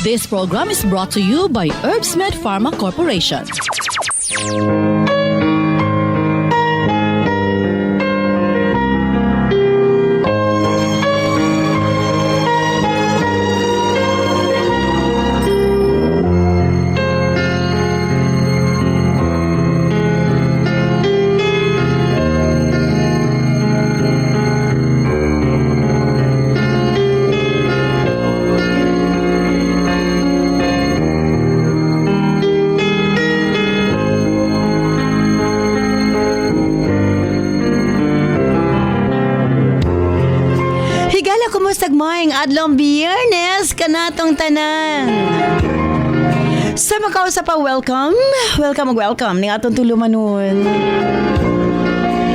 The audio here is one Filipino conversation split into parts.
This program is brought to you by Herbsmed Pharma Corporation. Kumusta maayong adlong Biyernes kanatong tanan. Sa makausap pa, welcome ning atong tulumanon.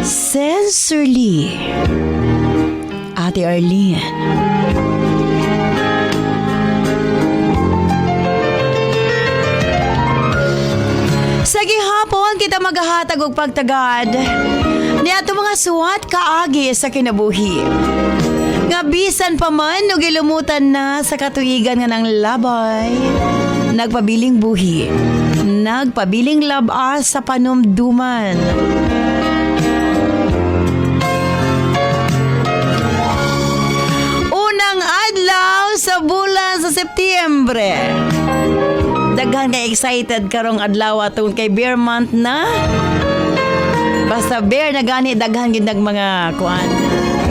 Sensorly, Ate Arlene. Sa gihapon kita maghahatag og pagtagad ni ato mga suwat kaagi sa kinabuhi. Nga bisan pa man o gilumutan na sa katuigan nga ng labay. Nagpabiling buhi. Nagpabiling labas sa panumduman. Unang adlaw sa bulan sa Setyembre. Daghan ka excited karong adlaw atong kay Bear Month na. Basta bear na gani daghan gid mga kuan.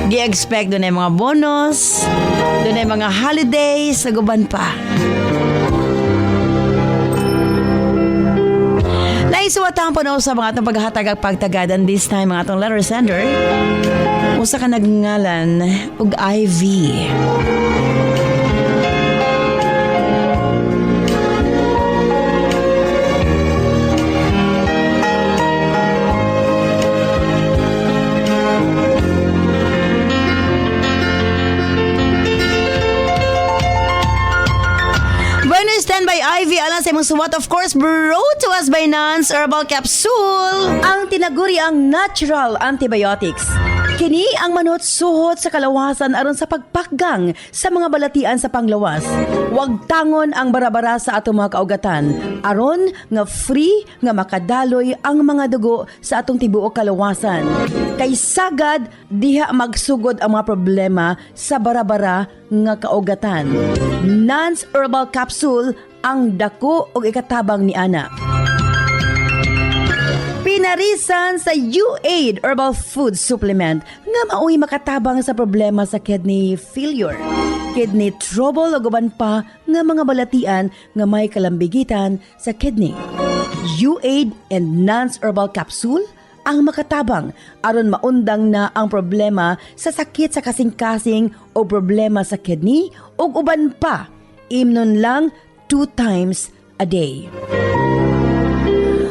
Gi-expect doon ay mga bonus, doon ay mga holidays, saguban pa. Naisuwatahan po na sa mga atong paghatag at pagtagadan this time mga atong letter sender. Usa ka nagngalan og Ivy. By Ivy alang sa imong suwat, of course, brought to us by Nance Herbal Capsule. Ang tinaguri ang natural antibiotics. Kini ang manot suhot sa kalawasan aron sa pagpakgang sa mga balatian sa panglawas. Huwag tangon ang barabara sa atong mga kaugatan. Aron nga free nga makadaloy ang mga dugo sa atong tibuok kalawasan. Kay sagad diha magsugod ang mga problema sa barabara nga kaugatan. Nance Herbal Capsule ang dako og ikatabang ni ana. Pinarisan sa U-Aid Herbal Food Supplement nga mao'y makatabang sa problema sa kidney failure, kidney trouble o guban pa nga mga balatian nga may kalambigitan sa kidney. U-Aid and Nance Herbal Capsule ang makatabang aron maundang na ang problema sa sakit sa kasing-kasing o problema sa kidney o uban pa. Imnon lang 2 times a day.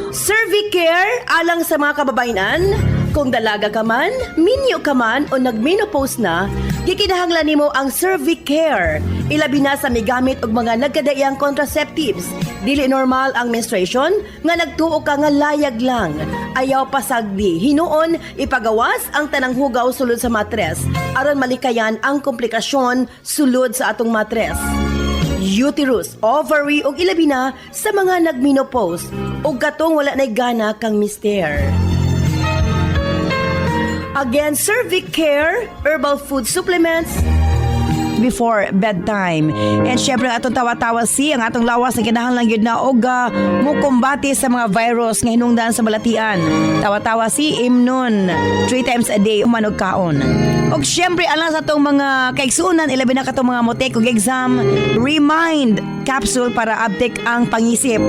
Cervicare alang sa mga kababainan. Kung dalaga ka man, minyo ka man o nagmenopause na, gikinahanglan nimo ang Cervicare. Ilabi na sa migamit og mga nagkadaiyang contraceptives. Dili normal ang menstruation nga nagtuo ka nga layag lang. Ayaw pasagdi. Hinuon ipagawas ang tanang hugaw sulod sa matres aron malikayan ang komplikasyon sulod sa atong matres. Uterus, ovary ug ilabi na sa mga nagmenopause ug katong wala nay gana kang mister. Again, Cervicare Herbal Food Supplements before bedtime. And syempre atong tawa-tawa ang atong lawas na kinahanglan gyud na og mukumbati sa mga virus nga hinungdan sa balatian. Tawa-tawa imnon 3 times a day umanog kaon. Og syempre alang sa atong mga kaigsuonan ilabi na katong mga motek og exam, Remind capsule para update ang pangisip.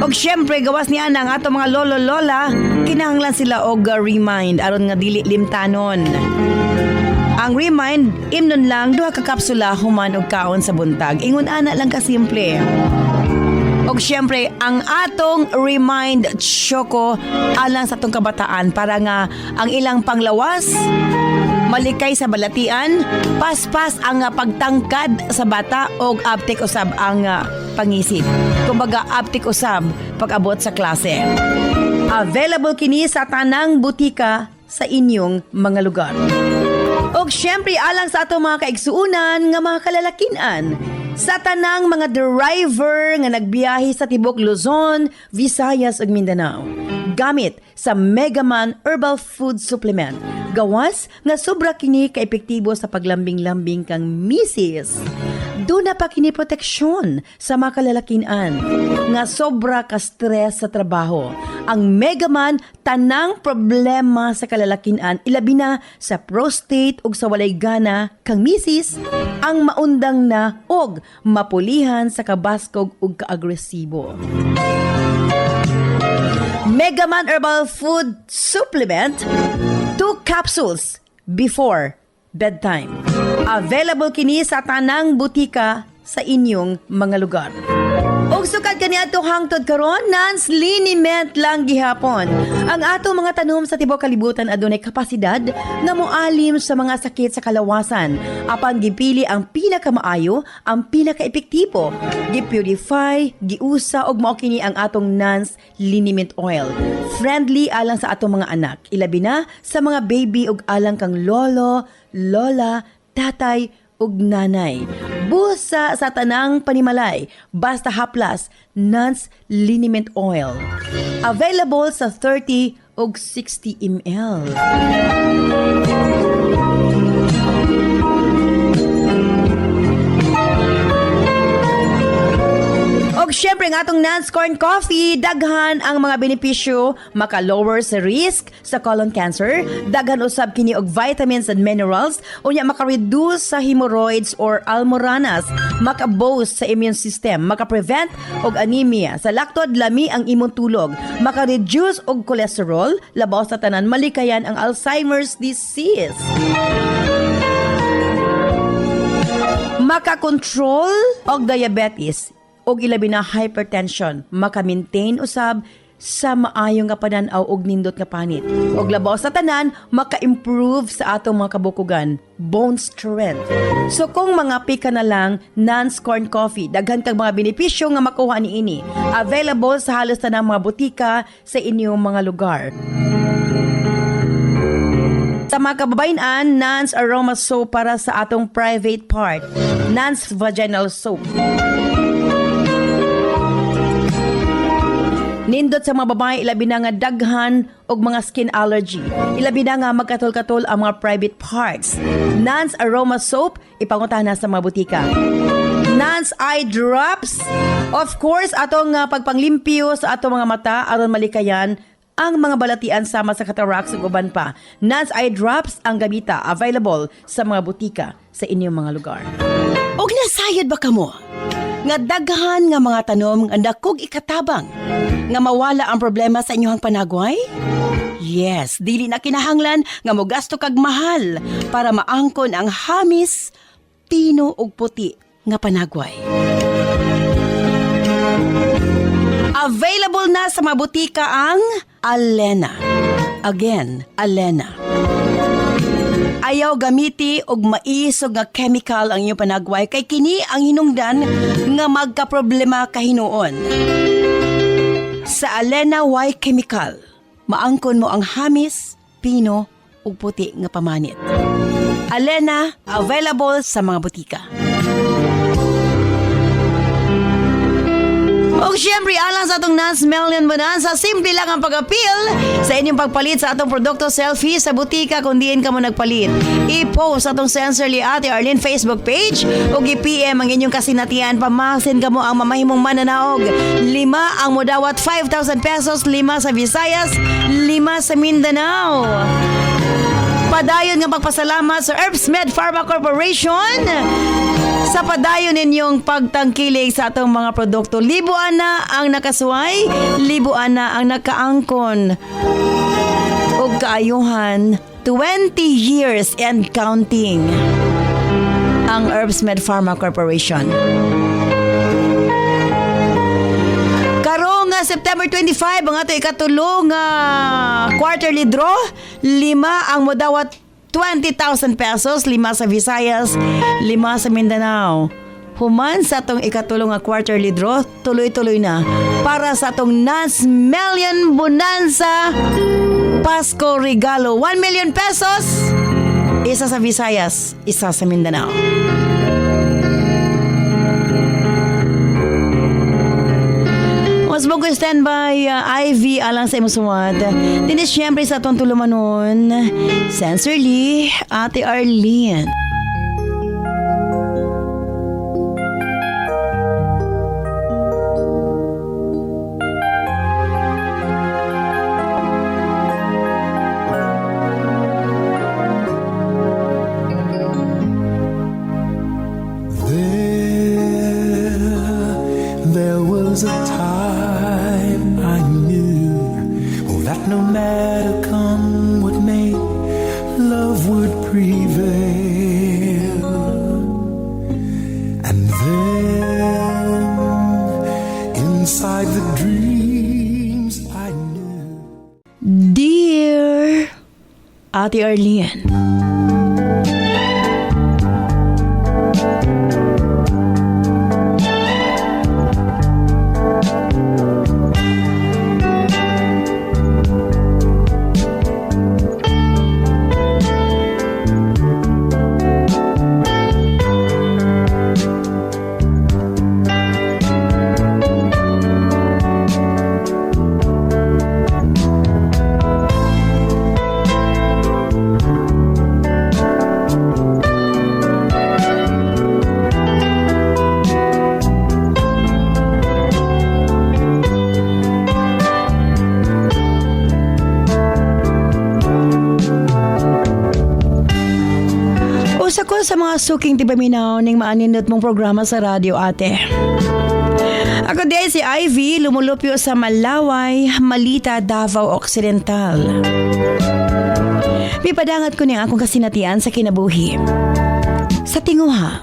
Og syempre gawas niya ang atong mga lolo-lola, kinahanglan sila og Remind aron nga dili limtanon. Ang Remind, imnon lang 2 ka kapsula human og kaon sa buntag. Ingon ana lang ka simple. Og syempre, ang atong Remind Choco alang sa atong kabataan para nga ang ilang panglawas malikay sa balatian, paspas ang pagtangkad sa bata og aptik usab ang pangisip. Kumbaga aptik usab pag-abot sa klase. Available kini sa tanang butika sa inyong mga lugar. Og syempre alang sa atong mga kaigsuunan nga mga kalalakinan, Sa tanang mga driver nga nagbiyahe sa tibok Luzon, Visayas ug Mindanao, gamit sa Megaman Herbal Food Supplement, gawas nga sobra kini kaepektibo sa paglambing-lambing kang misis. Doon na pa kini proteksyon sa mga kalalakian nga sobra ka stress sa trabaho. Ang Megaman tanang problema sa kalalakian, ilabi na sa prostate ug sa walay gana kang misis, ang maundang na og mapulihan sa kabaskog ug kaagresibo. Megaman Herbal Food Supplement, 2 capsules before bedtime. Available kini sa tanang butika sa inyong mga lugar. Og sukad kani ato hangtod karon, non-liniment lang gihapon. Ang ato mga tanom sa tibok kalibutan adunay kapasidad nga moalim sa mga sakit sa kalawasan. Apan gipili ang pinakamaayo, ang pinakaepektibo. Gipurify, giusa og mao kini ang atong non-liniment oil. Friendly alang sa atong mga anak, ilabi na sa mga baby ug alang kang lolo, lola, tatay ug nanay. Busa sa tanang panimalay, basta haplas, Nance Liniment Oil. Available sa 30 ug 60 ml. Og syempre ang atong Nance Corn Coffee, daghan ang mga benepisyo, maka-lower sa risk sa colon cancer, daghan usab kini og vitamins and minerals, unya maka-reduce sa hemorrhoids or almoranas, maka-boost sa immune system, maka-prevent og anemia, sa laktod lami ang imong tulog, maka-reduce og cholesterol, labaw sa tanan malikayan ang Alzheimer's disease. Maka-control og diabetes, og ilabi na hypertension, maka-maintain usab sa maayong nga panan-aw og nindot nga panit. Og labaw sa tanan, maka-improve sa atong mga kabukugan, bone strength. So kung mga pika na lang, Nance Corn Coffee, daghan kang mga benepisyo nga makuha niini. Available sa halos tanang mga butika sa inyong mga lugar. Sa mga kababayan, Nance Aroma Soap para sa atong private part, Nance Vaginal Soap. Nindot sa mga babae, ilabi na nga daghan og mga skin allergy. Ilabi na nga magkatol-katol ang mga private parts. Nance Aroma Soap, ipangutahan na sa mga butika. Nance Eye Drops, of course, atong pagpanglimpyo sa atong mga mata aron malikayan ang mga balatian sama sa cataracts ug uban pa. Nance Eye Drops ang gamita, available sa mga butika sa inyong mga lugar. Og nasayod ba kamo nga daghan nga mga tanom nga dakog ikatabang nga mawala ang problema sa inyong panagway? Yes, dili na kinahanglan nga mogasto kag mahal para maangkon ang hamis, tino ug puti nga panagway. Available na sa mga butika ang Alena. Again, Alena. Ayaw gamiti og maisog nga chemical ang inyong panagway kay kini ang hinungdan nga magkaproblema kahinuon. Sa Alena Y Chemical, maangkon mo ang hamis, pino ug puti nga pamanit. Alena, available sa mga butika. O syempre, alang sa atong Nance Melian Bonanza, simple lang ang pag-appeal sa inyong pagpalit sa atong produkto selfie sa butika kung diin ka mo nagpalit. I-post atong Sensorly Ate Arlene Facebook page o i-PM ang inyong kasinatian. Pamasin ka mo ang mamahimong mananaog. 5 ang modawat 5,000 pesos, 5 sa Visayas, 5 sa Mindanao. Padayon nga pagpasalamat sa Herbs Med Pharma Corporation sa padayon ninyong pagtangkilig sa atong mga produkto. Libuan na ang nakasuway, libuan na ang nakaangkon ug kaayuhan, 20 years and counting ang Herbs Med Pharma Corporation. Karong September 25 ang ato ikatulong quarterly draw, 5 ang modawat 20,000 pesos, 5 sa Visayas, 5 sa Mindanao. Human sa atong ikatulong quarterly draw, tuloy-tuloy na para sa atong Nance Melian Bonanza Pasko Regalo. 1 million pesos, isa sa Visayas, isa sa Mindanao. Mas mo ko standby Ivy alang sa imong suwat. Dinis siyempre sa atong tulumanon. Sincerely, Ate Arlene. There was a time I knew that no matter come what may, love would prevail. And then, inside the dreams I knew. Dear Ate Arlene. Usa ko sa mga suking tibaminaw ning maaninot mong programa sa radyo, ate. Ako din si Ivy, lumulupyo sa Malaway, Malita, Davao Occidental. Pipadangat ko niya akong kasinatian sa kinabuhi. Sa tinguha,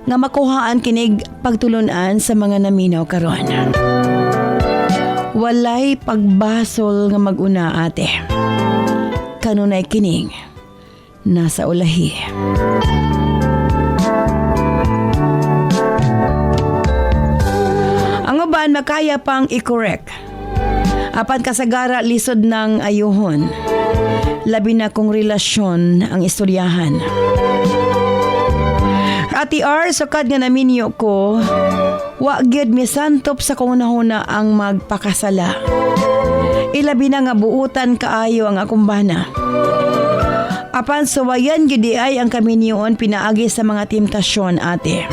nga makuhaan kinig pagtulunan sa mga naminaw karon. Walay pagbasol nga maguna, ate. Kanunay kining nasa ulahi. Ang uban makaya pang i-correct. Apan kasagara lisod ng ayuhon. Labi na kong relasyon ang istoryahan. Ati R, sukad nga naminyo ko, wa gyud misantop sa kunahuna ang magpakasala. Ilabi na nga buutan kaayo ang akong bana. Apan suwayan gidi ay ang kaminyoon pinaagi sa mga temptasyon, ate.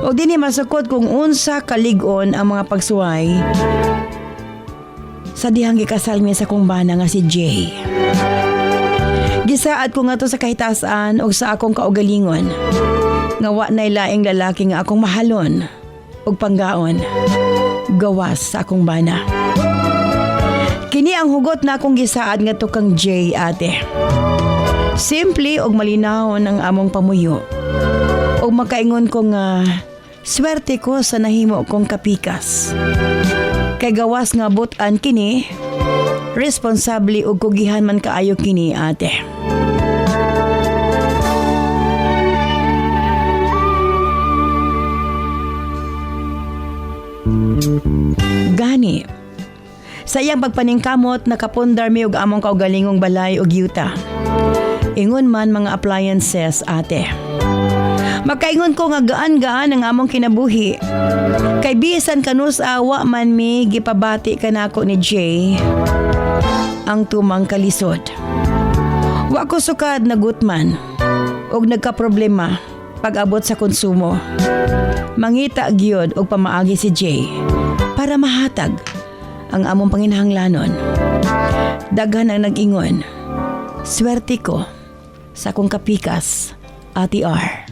O dini masukod kung unsa kalig-on ang mga pagsuway sa dihang gikasal mi sa kong bana nga si Jay. Gisaad ko nga to sa kahitasan o sa akong kaugalingon. Nga wa nay laing lalaki nga akong mahalon og panggaon gawas sa akong bana. Kini ang hugot na akong gisaad nga to kang Jay, ate. Simple og malinaw ang among pamuyo. Og makaingon ko nga swerte ko sa nahimo kong kapikas. Kay gawas nga butan kini, responsable og kugihan man kaayo kini, ate. Gani, sa iyang pagpaningkamot nakapundar mi og among kaugalingong balay og yuta. Ingon man mga appliances, ate. Makaingon ko nga gaan-gaan ang among kinabuhi. Kay bisan kanus awa man mi gipabati kanako ni Jay ang tumang kalisod. Wa ko sukad na gutman og nagka-problema pag-abot sa konsumo. Mangita gyud og pamaagi si Jay para mahatag ang among panginahanglanon. Daghan ang nag-ingon. Swerte ko sa akong kapikas, Ate R.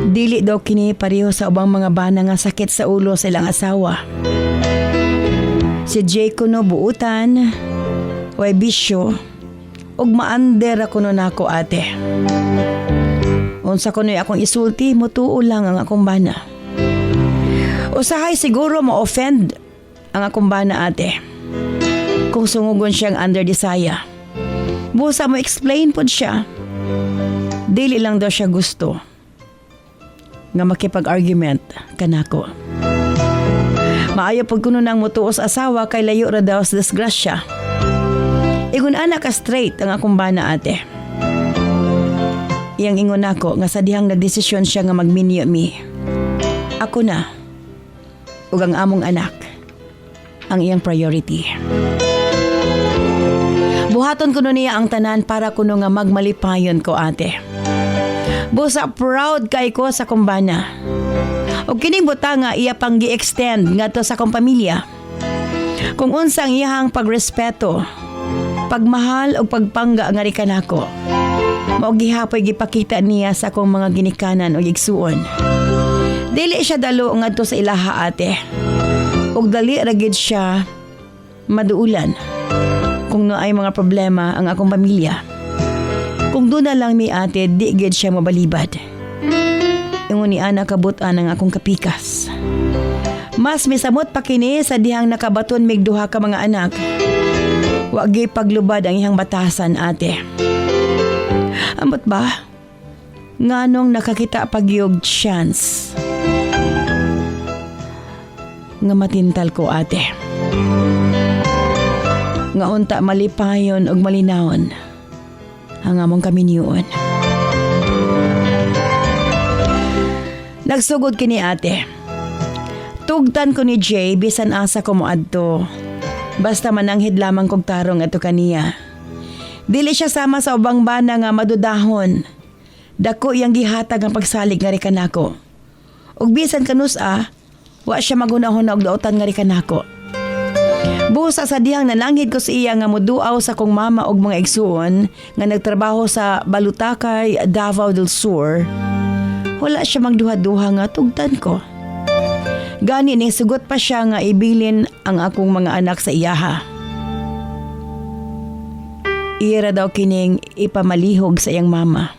Dili daw kini pareho sa ubang mga bana nga sakit sa ulo sa ilang asawa. Si Jay kuno buutan, way bisyo, ug maander ako nun ako, ate. Unsa kuno'y akong isulti, mutuo lang ang akong bana. Usahay siguro ma-offend ang akong bana, ate. Kung sungugon siyang under desaya. Busa mo explain pod siya. Dili lang daw siya gusto nga makipag-argument kanako. Maayo pag kuno nang mutuos asawa kay layo ra daw sa disgrasya. Ingon ana ka straight ang akong bana ate. Iyang ingon ako nga sa dihang nagdesisyon siya nga magminyo mi. Ako na, ug ang among anak, ang iyang priority. Buhaton kuno niya ang tanan para kuno nga magmalipayon ko ate. Busa proud kay ko sa kumbana. O kining butanga iya pang gi-extend ngadto sa akong pamilya. Kung unsang iyang pagrespeto, pagmahal o pagpangga nga rikan ako. Mao gihapoy gipakita niya sa akong mga ginikanan o igsuon. Dili siya dalo ngadto sa ilaha ate. Ug dali ra gid siya maduulan kung no ay mga problema ang akong pamilya. Kung doon na lang mi ate, di gid siya mabalibad. Ingon ni ana kabutan ang akong kapikas. Mas misamot pa kini sa dihang nakabaton mig duha ka mga anak. Wa gyud paglubad ang iyang batasan ate. Amot ba? Nganong nakakita pagyog chance nga matintal ko ate. Nga unta malipayon og malinawon ang among kaminyoon. Nagsugod kini ate. Tugtan ko ni Jay bisan asa ko moadto. Basta mananghid lamang kog tarong ato kaniya. Dili siya sama sa ubang bana nga madudahon. Dako iyang gihatag ang pagsalig nga rikan nako. Ug bisan kanusa, wa siya magunahon na og daotan nga rikan nako. Busa sa dihang nananghid ko sa iya nga moduaw sa kong mama og mga igsuon nga nagtrabaho sa Balutakay, Davao del Sur. Wala siya magduha-duha nga tugtan ko. Gani ni sugot pa siya nga ibilin ang akong mga anak sa iyaha. Ira daw kining ipamalihog sa iyang mama.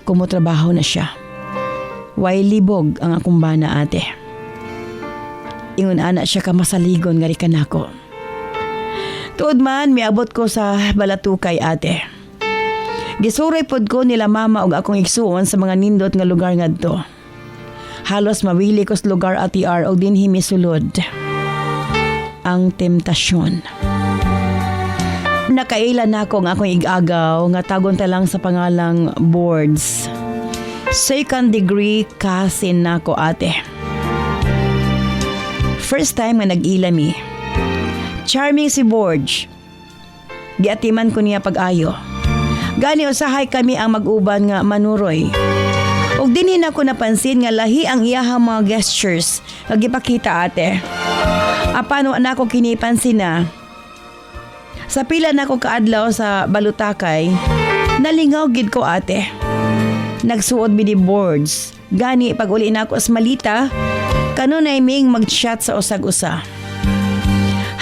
Kumutrabaho na siya. Way libog ang akong bana ate. Ingon ana siya ka masaligon nga rikan ako. Tuod man miabot ko sa Balatukay ate. Gisuroy pod ko nila mama og akong igsuon sa mga nindot nga lugar ngadto. Halos mawili ko sa lugar ati R og dinhi misulod. Ang temptasyon. Nakaila na ako nga akong igagaw nga tagon ta lang sa pangalang Boards. Second degree cousin na ko ate. First time nga nag-ilami. Charming si Borge. Giatiman ko niya pag-ayo. Gani usahay kami ang mag-uban nga manuroy. Ug dinhi na ko napansin nga lahi ang iyahang mga gestures nga gipakita ate. Apano na ako kinipansin na. Sa pila na ko kaadlaw sa Balutakay, nalingaw gid ko ate. Nagsuod mi ni Boards. Gani pag uli na ako as malita, kanunay ming mag-chat sa usag-usa.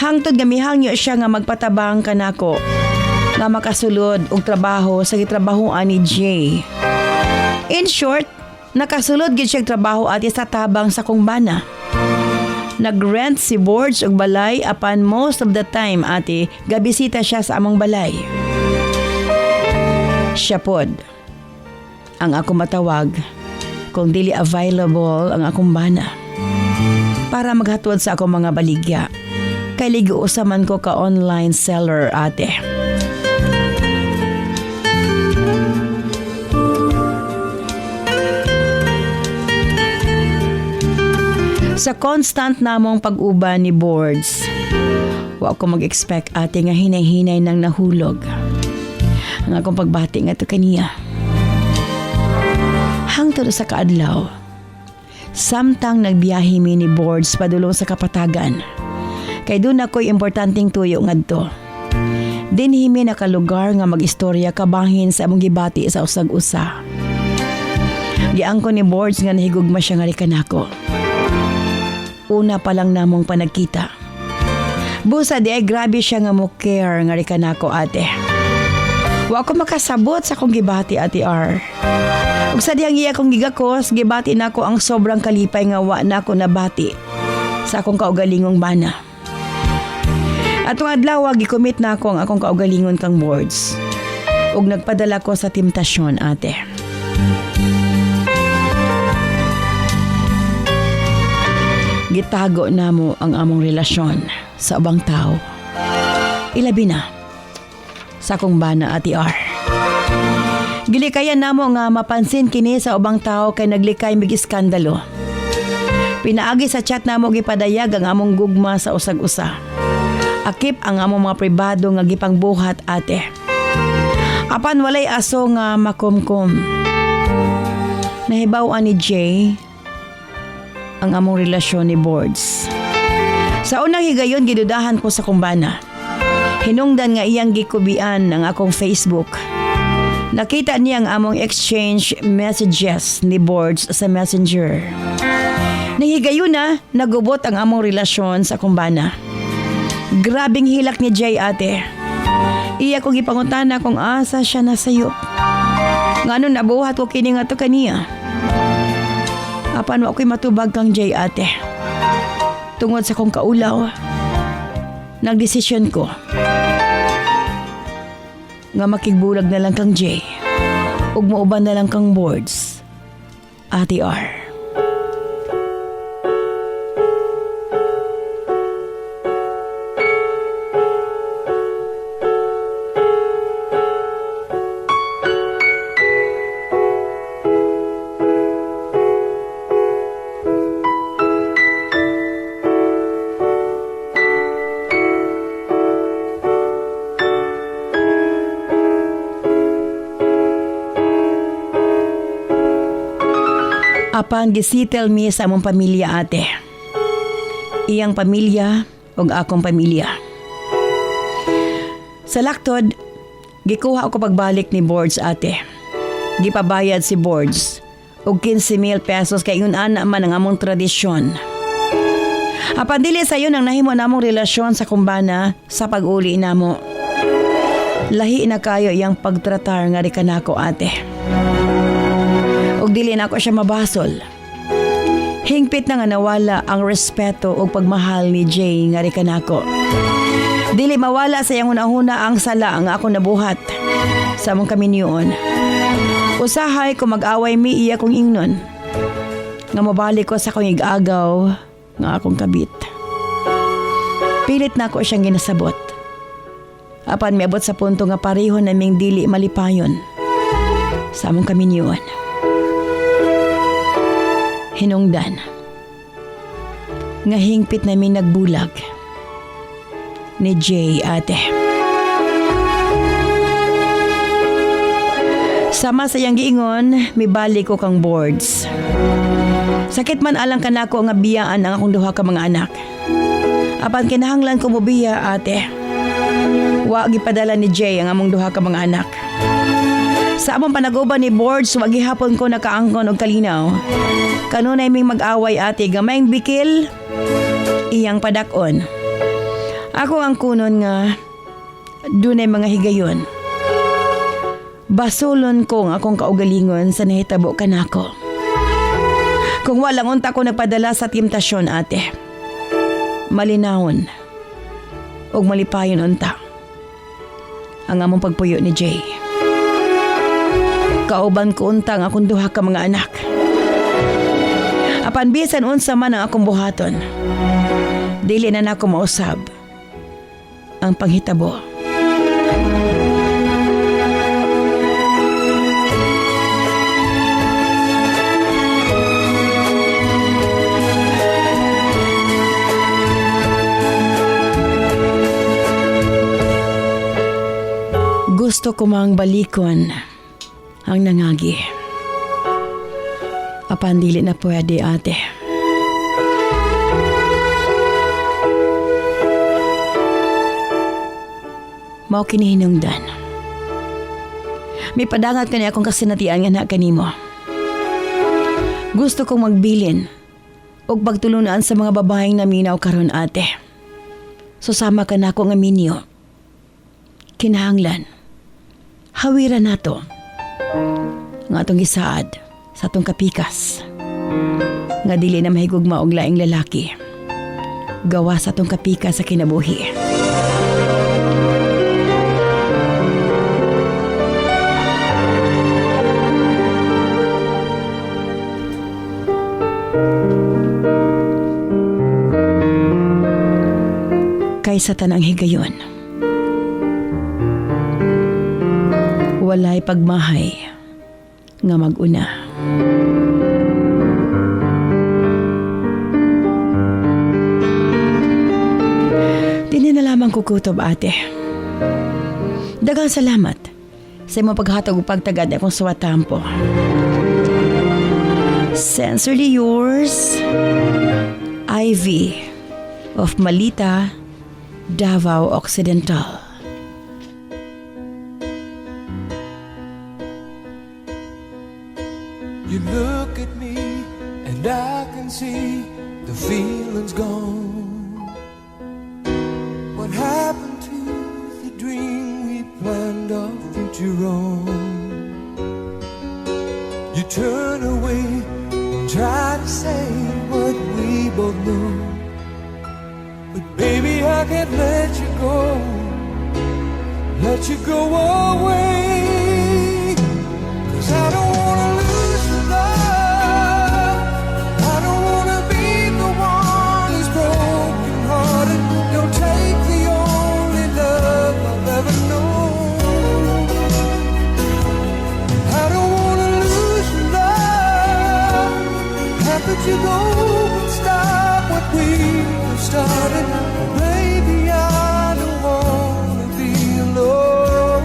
Hangtod gamihangyo siya nga magpatabang kanako nga makasulod og trabaho sa gitrabahoan ni Jay. In short, nakasulod gid siya trabaho ati sa tabang sa kong bana. Nag-rent si Boards og balay apan most of the time ati gabisita siya sa among balay. Siya pod ang ako matawag kung dili available ang akong bana para maghatod sa akong mga baligya. Kay ligiusaman ko ka online seller ate. Sa constant namong pag-uban ni Boards, wa ko mag-expect ate nga hinay-hinay nang nahulog. Ang akong pagbati nga to kaniya. Hangtod sa kaadlaw, samtang nagbiyahe mi ni Boards padulong sa Kapatagan. Kay doon ako'y importanteng tuyo ngadto. Dinhi mi nakalugar nga mag-istorya kabahin sa among gibati sa usag-usa. Giangko ni Boards nga nahigugma siya nga rikan ako. Una pa lang namong panagkita. Busa di ay grabe siya nga mo care nga rikan ako ate. Wa ko makasabot sa akong gibati ate R. Ug sa dihang iya kong gigakos, gibati nako ang sobrang kalipay nga wa nako nabati sa akong kaugalingong bana. Atong adlaw gikomit nako ang akong kaugalingon kang Boards. Ug nagpadala ko sa temptasyon ate. gitago namo ang among relasyon sa ubang tao. Ilabi na sa akong bana, Ate R. Gilikayan namo nga mapansin kini sa ubang tao kay naglikay mig iskandalo. Pinaagi sa chat namo gipadayag ang among gugma sa usag-usa. Akip ang among mga pribado nga gipangbuhat, ate. Apan walay aso nga makumkum. Nahibaw-an ni Jay ang among relasyon ni Boards. Sa unang higayon gidudahan ko sa kumbana. Hinungdan nga iyang gikubian ang akong Facebook. Nakita niya ang among exchange messages ni Boards sa Messenger. Nahigayon na nagubot ang among relasyon sa kumbana. Grabing hilak ni Jay, ate. Iya kong ipangutana kung asa siya nasayop. Ngano nabuhat ko kini nga to kaniya. Apan wa ko'y matubag kang Jay, ate. Tungod sa kong kaulaw, nagdesisyon ko nga makigbulag na lang kang Jay ug muuban na lang kang Boards, Ate R. Apan gisitel mi sa among pamilya, ate. Iyang pamilya ug akong pamilya. Sa laktod, gikuha ako pagbalik ni Boards, ate. Gipabayad si Boards og 15,000 pesos kay yun ana man ang among tradisyon. Apan dili sayo nang nahimo namong relasyon sa kumbana sa pag-uli namo. Lahi na kayo iyang pagtratar nga di kanako, ate. Og dili na ako siya mabasol. Hingpit na nga nawala ang respeto o pagmahal ni Jay nga ri kanako. Dili mawala sa iyang una-una ang sala nga ako nabuhat sa among kaminyoon. Usahay ko mag-away mi iya kong ingnon. Nga mabalik ko sa akong igagaw nga akong kabit. Pilit na ako siyang ginasabot. Apan miabot sa punto nga pareho naming dili malipayon sa among kaminyoon. Hinungdan nga hingpit namin nagbulag ni Jay, ate. Sama sa iyang giingon, mibalik ko kang Boards. Sakit man alang kanako nga biyaan ang akong duha ka mga anak. Apan kinahanglan ko mo biya, ate. Wa gipadala ni Jay ang among duha ka mga anak. Sa among panaguban ni Boards, wa gihapon ko nakaangkon og kalinaw. Kanunay ming mag-away, ate, gamayng bikil, iyang padakon. Ako ang kunon nga dunay mga higayon. Basulon kong akong kaugalingon sa nahitabo kanako. Kung walang unta ko nagpadala sa temptasyon, ate, malinawon og malipayon unta ang among pagpuyo ni Jay. Kauban ko unta ang akong duha ka mga anak. Apan bisan unsa man ang akong buhaton, dili na nako mausab ang panghitabo. Gusto ko mang balikon ang nangagi. Apan dili na pwede, ate. Mao kini hinungdan. May padangat kani akong kasinatian nga na kanimo. Gusto kong magbilin og pagtulunan sa mga babaeng naminaw karon, ate. Susama ka na ako nga minyo. Kinahanglan. Hawiran nato. Nga atong gisaad sa atong kapikas. Nga dili na mahigugma og laing lalaki. Gawa sa atong kapikas sa kinabuhi. sa tanang higayon. Walay pagmahay nga mag-una. Dini na lamang kukutob, ate. Daghang salamat sa imong paghatag ug pagtagad akong suwatampo. Sincerely yours, Ivy of Malita, Davao Occidental. You look at me and I can see the feeling's gone. What happened to the dream we planned our future on? You turn away and try to say what we both know, but baby I can't let you go away. 'Cause I don't wanna lose your love. I don't wanna be the one who's broken hearted. Don't take the only love I've ever known. I don't wanna lose your love. How could you go and stop what we have started? Baby, I don't wanna be alone.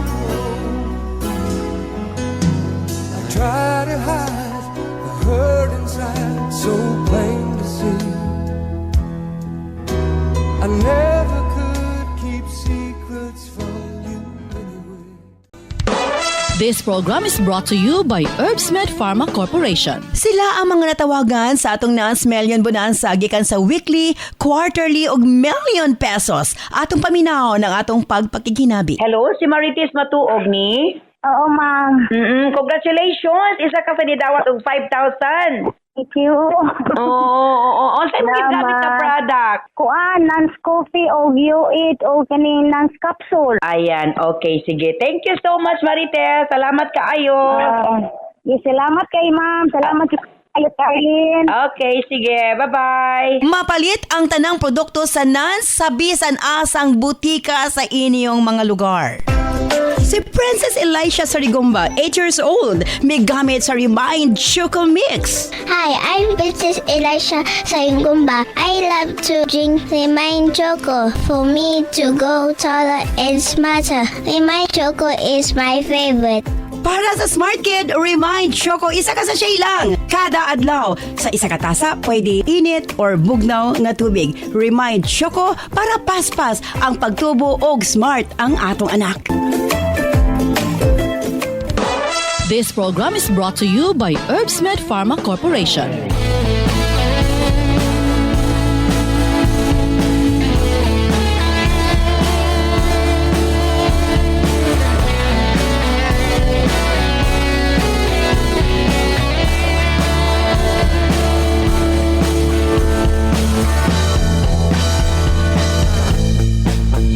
I try to hide the hurt inside, so plain to see. I never could keep secrets from you anyway. This program is brought to you by Herbsmed Pharma Corporation. Sila ang mga natawagan sa atong Naans Million Bonanza gikan sa weekly, quarterly ug million pesos. Atong paminaw ng atong pagpakikinabi. Hello, si Marites Matuog ni? Oo, ma'am. Congratulations! Isa ka sa nidawat og 5,000. Thank you. Oo. Saan mo ginamit na product? Kuan, Nance Coffee o U8 o kaning Nance Capsule. Ayan, okay, sige. Thank you so much, Marites. Salamat kaayo. Salamat kay ma'am. Salamat kayo, Carlin. Okay, sige. Bye-bye. Mapalit ang tanang produkto sa Nance sa bisan asang butika sa inyong mga lugar. Si Princess Elisha Sarigomba, 8 years old, may gamit sa Remind Choco Mix. Hi, I'm Princess Elisha Sayungumba. I love to drink Remind Choco for me to go taller and smarter. Remind Choco is my favorite. Para sa Smart Kid, Remind Choco, isa ka sa siya lang. Kada adlaw, sa isa ka tasa, pwede init or bugnaw nga tubig. Remind Choco para paspas ang pagtubo og smart ang atong anak. This program is brought to you by Herbsmed Pharma Corporation.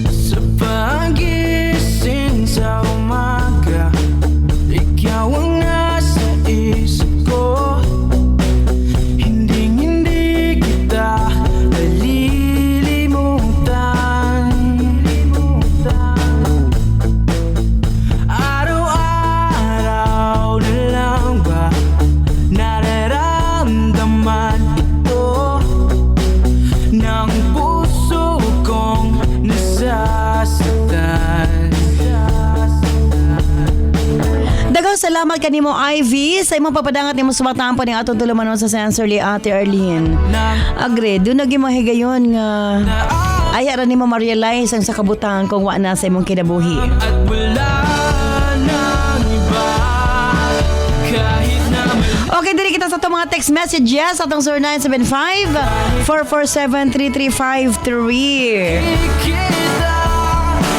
Sa pagising sa umaga, ikaw ang nasa isip ko. Hindi kita nalilimutan. Araw-araw na lang ba nararamdaman ito ng puso kong nasasaktan. Dagaw salamat kanimo Ivy sa imong papadangat nimo sumatampo ning atong tulumanon sa Sensorly Ate Arlene. Agre, do nagi mahigayon nga aya ra nimo ma-realize ang sa kabutang kung wa na sa imong kinabuhi. At wala nang iba kahit na Okay, diri kita sa itong mga text messages atong 0975-447-3353. kita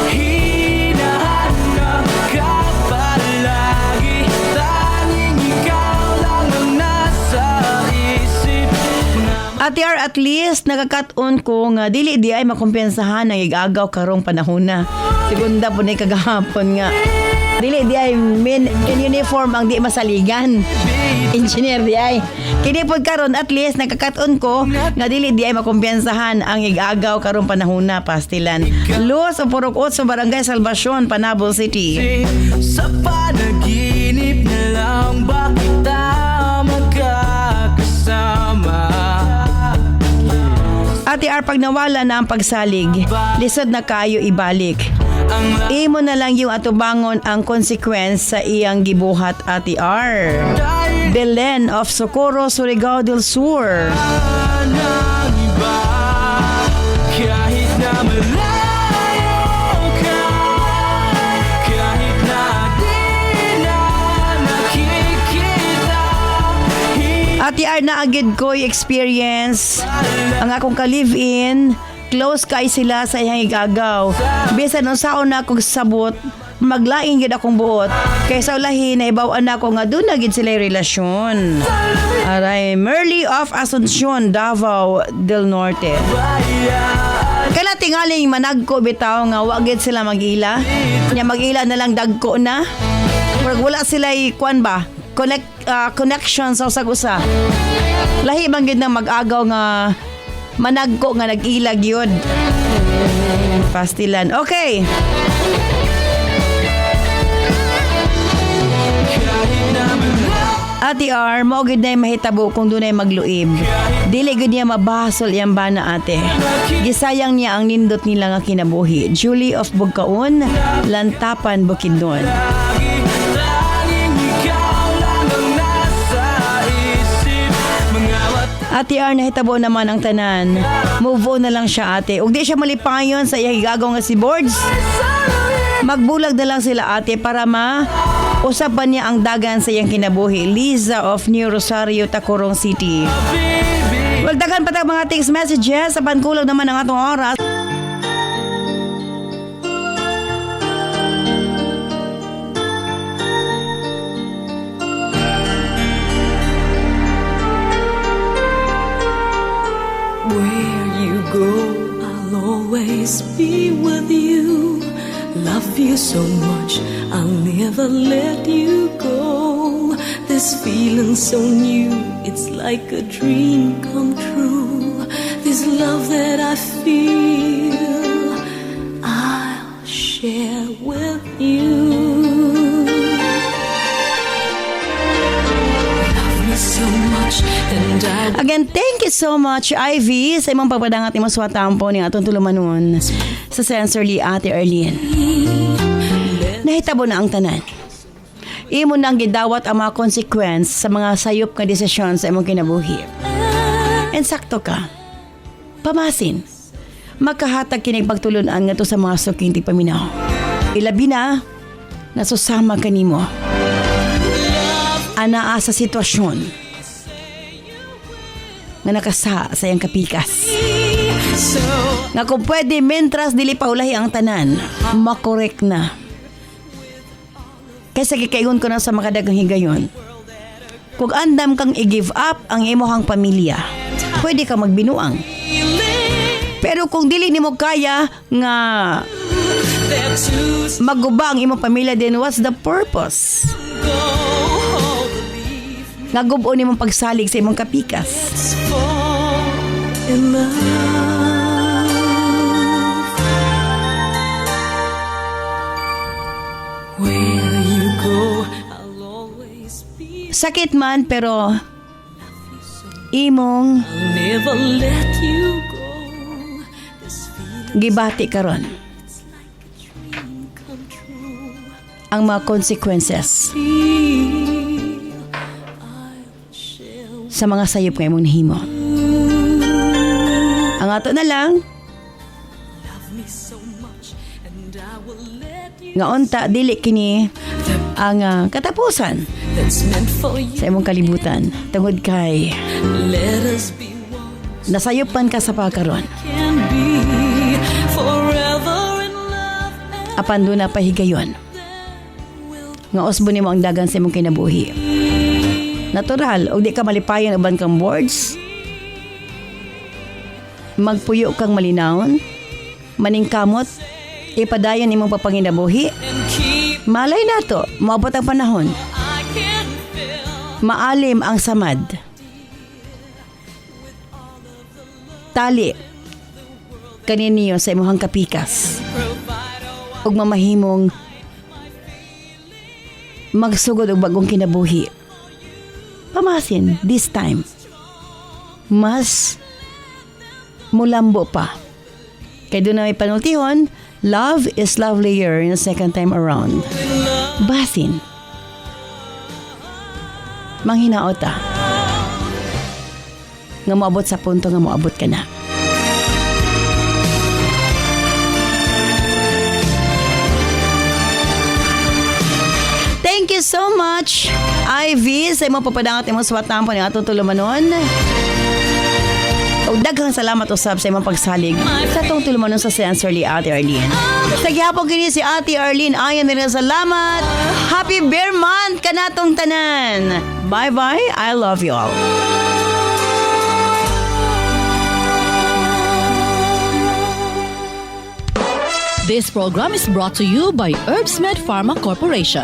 hinahanap ka palagi. Tanging ikaw lang ang nasa isip. Ate R, at least nagakaton ko nga dili di ay makumpensahan ang igagaw karong panahon na. Segunda po na kagahapon nga. Dili di ay in uniform ang di masaligan. Engineer di ay. Kini pod karon at least nagkakaton ko nga dili di ay makumpiyansahan ang igagaw karon panahona pastilan. Los o Purok 8 Barangay Salvacion, Panabo City. Sa panaginip na lang ba kita magkakasama? Ate R, pag nawala na ang pagsalig, lisod na kayo ibalik. Imo na lang yung atubangon ang consequence sa iyang gibuhat, Ate R. Belen of Socorro, Surigao del Sur. Ng iba, kahit na malayo ka, kahit na di na nakikita. Ate R, naagid ko yung experience ang akong ka-live-in. Close kay sila sa iyang igagaw. Bisan nung saon na akong sabot, maglaing gid akong buot. Kaysa ulahi na ibawaan ako nga doon na gid sila yung relasyon. Aray, Merly of Asuncion, Davao del Norte. Kala tingaling managko bitaw nga wagid sila mag-ila. Nya mag-ila na lang dagko na. Pag wala sila kuan ba? Connection sa usag-usa. Lahi man gid na mag-agaw nga managko nga nag-ilag yun. Pastilan. Okay. Ate R, maugid na yung mahitabo kung doon ay magluib. Dili gud niya mabasol iyang bana ate. Gisayang niya ang nindot nila nga kinabuhi. Julie of Bugkaon, Lantapan, Bukidnon. Ate R, nahitabo naman ang tanan. Move on na lang siya ate. Ug di siya malipayon sa iyang igagaw nga si Boards. Magbulag na lang sila ate para usapan niya ang dagan sa iyang kinabuhi. Liza of New Rosario, Tacurong City. Well, dagan pa mga text messages. Sa pankulang naman ang atong oras. Where you go, I'll always be with you. Love you so much, I'll never let you go. This feeling so new, it's like a dream come true. This love that I feel, I'll share with you. Love me so much, and I Again, thank you so much, Ivy, sa imong pagpadangat imong suwatampo ni atong tulumanon sa Sensorly, Ate Arlene. Nahitabo na ang tanan. Imo nang gidawat ang mga consequence sa mga sayop nga desisyon sa imong kinabuhi. And sakto ka. Pamasin. Magkahatag kining pagtulunan nga to sa mga suking ti paminaw. Ilabi na, nasusama ka nimo. Anaa sa sitwasyon nga nakasa sa iyang kapikas. Nga kung pwede, mentras dili paulahi ang tanan, makorek na. Kaysa kikaigon ko na sa makadagang higayon. Kung andam kang i-give up ang imuhang pamilya, pwede ka magbinuang. Pero kung dili nimo kaya nga maguba ang imong pamilya, then what's the purpose? Nga gubo nimong pagsalig sa imong kapikas. in love. Where you go, I'll always be. Sakit man pero imong I'll never let you go. This feeling gibati karon come true. ang mga consequences Feel I'll share. sa mga sayop nga imong nahimo. Ang ato na lang Love me so much, and I will let you. nga unta dili kini ang katapusan That's meant for you. sa imong kalibutan tungod kay Let us be one. nasayopan ka sa pagkaron. Can be forever in love. And Apan doon na pahigayon nga usbo nimo ang dagan sa imong kinabuhi. Natural, og di ka malipayon uban kang boards. Magpuyo kang malinawon, maningkamot, ipadayon imong papanginabuhi, keep Malay nato, maabot ang panahon. Maalim ang samad. Tali kaniniyo sa imuhang kapikas. Ug mamahimong magsugod og bagong kinabuhi. Pamasin, this time, mas mulambo pa. Kaya doon na may panultihon, love is lovelier in the second time around. Basin. Manghinaot ta. Nga moabot sa punto nga moabot ka na. Thank you so much, Ivy, sa imong papadangat imong suwat nampo ni atong tulumanon. O daghang salamat usab sa imong pagsalig sa atong tulumanon sa Sincerely Ate Arlene. Sa gihapon kini si Ate Arlene, ayan nila salamat. Happy Bear Month kanatong tanan. Bye-bye. I love you all. This program is brought to you by Herbsmed Pharma Corporation.